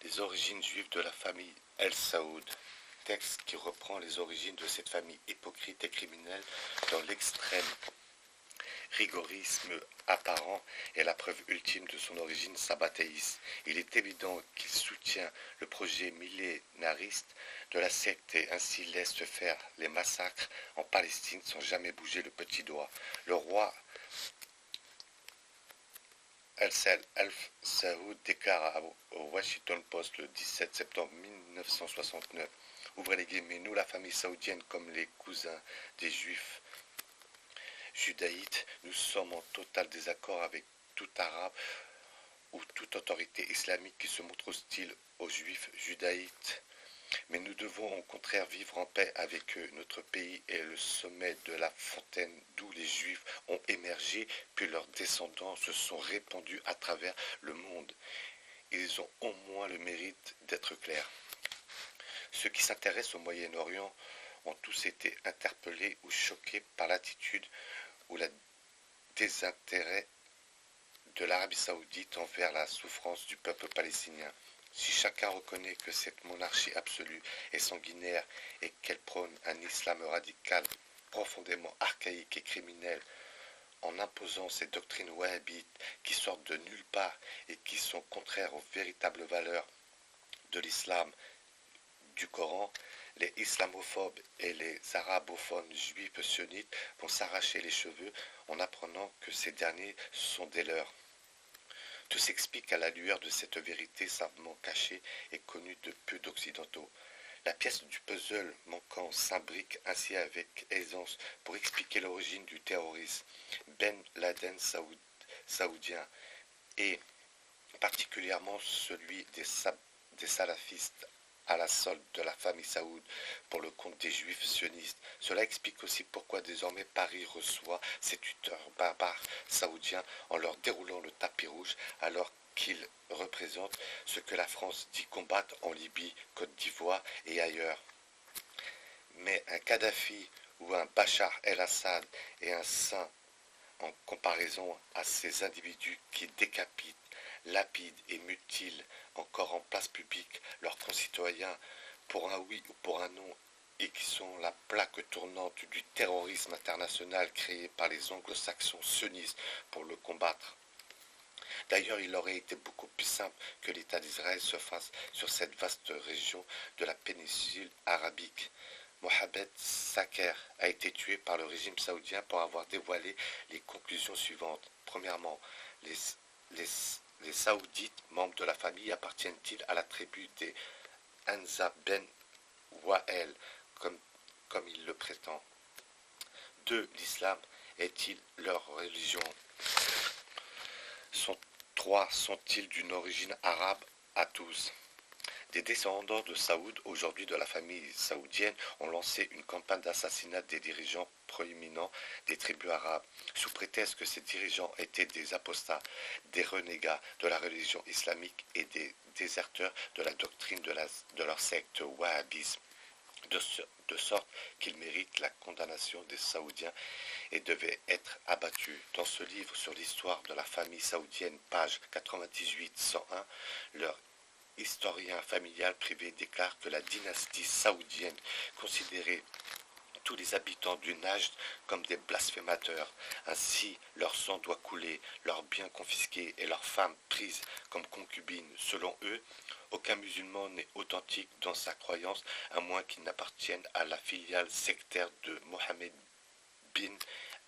Les origines juives de la famille El Saoud, texte qui reprend les origines de cette famille hypocrite et criminelle dans l'extrême rigorisme apparent est la preuve ultime de son origine sabbatéiste. Il est évident qu'il soutient le projet millénariste de la secte et ainsi laisse faire les massacres en Palestine sans jamais bouger le petit doigt. Le roi Al Saoud déclare au Washington Post le 17 septembre 1969, ouvrez les guillemets, nous la famille saoudienne comme les cousins des juifs judaïtes, nous sommes en total désaccord avec tout arabe ou toute autorité islamique qui se montre hostile aux juifs judaïtes. Mais nous devons au contraire vivre en paix avec eux. Notre pays est le sommet de la fontaine d'où les juifs ont émergé, puis leurs descendants se sont répandus à travers le monde. Ils ont au moins le mérite d'être clairs. Ceux qui s'intéressent au Moyen-Orient ont tous été interpellés ou choqués par l'attitude ou le désintérêt de l'Arabie saoudite envers la souffrance du peuple palestinien. Si chacun reconnaît que cette monarchie absolue est sanguinaire et qu'elle prône un islam radical profondément archaïque et criminel, en imposant ces doctrines wahhabites qui sortent de nulle part et qui sont contraires aux véritables valeurs de l'islam, du Coran, les islamophobes et les arabophones juifs sionnites vont s'arracher les cheveux en apprenant que ces derniers sont des leurs. Tout s'explique à la lueur de cette vérité savamment cachée et connue de peu d'occidentaux. La pièce du puzzle manquant s'imbrique ainsi avec aisance pour expliquer l'origine du terrorisme. Ben Laden saoudien et particulièrement celui des salafistes à la solde de la famille Saoud pour le compte des juifs sionistes. Cela explique aussi pourquoi désormais Paris reçoit ces tuteurs barbares saoudiens en leur déroulant le tapis rouge alors qu'ils représentent ce que la France dit combattre en Libye, Côte d'Ivoire et ailleurs. Mais un Kadhafi ou un Bachar el-Assad est un saint en comparaison à ces individus qui décapitent, lapident et mutilent encore en place publique leurs concitoyens pour un oui ou pour un non et qui sont la plaque tournante du terrorisme international créé par les anglo-saxons sionistes pour le combattre. D'ailleurs, il aurait été beaucoup plus simple que l'État d'Israël se fasse sur cette vaste région de la péninsule arabique. Mohamed Saker a été tué par le régime saoudien pour avoir dévoilé les conclusions suivantes. Premièrement, les Saoudites, membres de la famille, appartiennent-ils à la tribu des Hanza ben Wa'el, comme il le prétend? 2. L'islam est-il leur religion? 3. Sont-ils d'une origine arabe à tous? Des descendants de Saoud, aujourd'hui de la famille saoudienne, ont lancé une campagne d'assassinat des dirigeants proéminents des tribus arabes, sous prétexte que ces dirigeants étaient des apostats, des renégats de la religion islamique et des déserteurs de la doctrine de leur secte wahhabisme, de sorte qu'ils méritent la condamnation des Saoudiens et devaient être abattus. Dans ce livre sur l'histoire de la famille saoudienne, page 98-101, leur historien familial privé déclare que la dynastie saoudienne considérait tous les habitants du Najd comme des blasphémateurs. Ainsi, leur sang doit couler, leurs biens confisqués et leurs femmes prises comme concubines. Selon eux, aucun musulman n'est authentique dans sa croyance, à moins qu'il n'appartienne à la filiale sectaire de Mohammed bin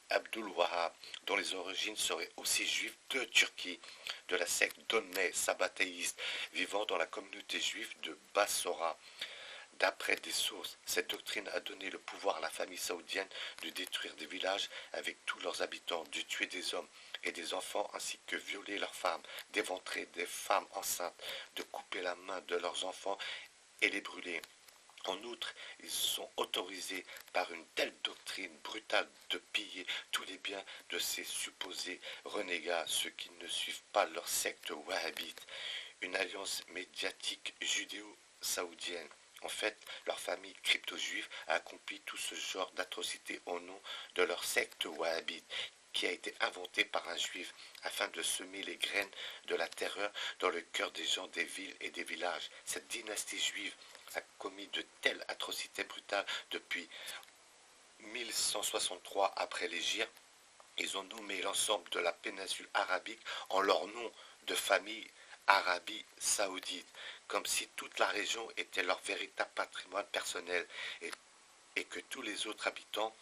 Abdul Wahhab, dont les origines seraient aussi juives de Turquie, de la secte Donneh sabbatéiste, vivant dans la communauté juive de Bassora. D'après des sources, cette doctrine a donné le pouvoir à la famille saoudienne de détruire des villages avec tous leurs habitants, de tuer des hommes et des enfants ainsi que violer leurs femmes, d'éventrer des femmes enceintes, de couper la main de leurs enfants et les brûler. En outre, ils sont autorisés par une telle doctrine brutale de piller tous les biens de ces supposés renégats, ceux qui ne suivent pas leur secte wahhabite, une alliance médiatique judéo-saoudienne. En fait, leur famille crypto-juive a accompli tout ce genre d'atrocités au nom de leur secte wahhabite, qui a été inventé par un juif afin de semer les graines de la terreur dans le cœur des gens des villes et des villages. Cette dynastie juive a commis de telles atrocités brutales depuis 1163 après l'Hégire. Ils ont nommé l'ensemble de la péninsule arabique en leur nom de famille Arabie Saoudite, comme si toute la région était leur véritable patrimoine personnel et que tous les autres habitants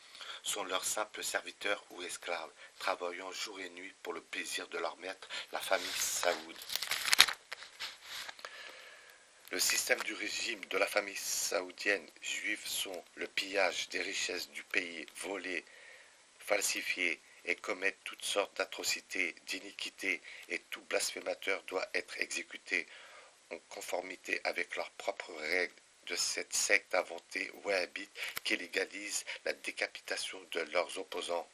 sont leurs simples serviteurs ou esclaves, travaillant jour et nuit pour le plaisir de leur maître, la famille Saoud. Le système du régime de la famille saoudienne juive sont le pillage des richesses du pays, voler, falsifier et commettre toutes sortes d'atrocités, d'iniquités, et tout blasphémateur doit être exécuté en conformité avec leurs propres règles de cette secte inventée wahhabite qui légalise la décapitation de leurs opposants.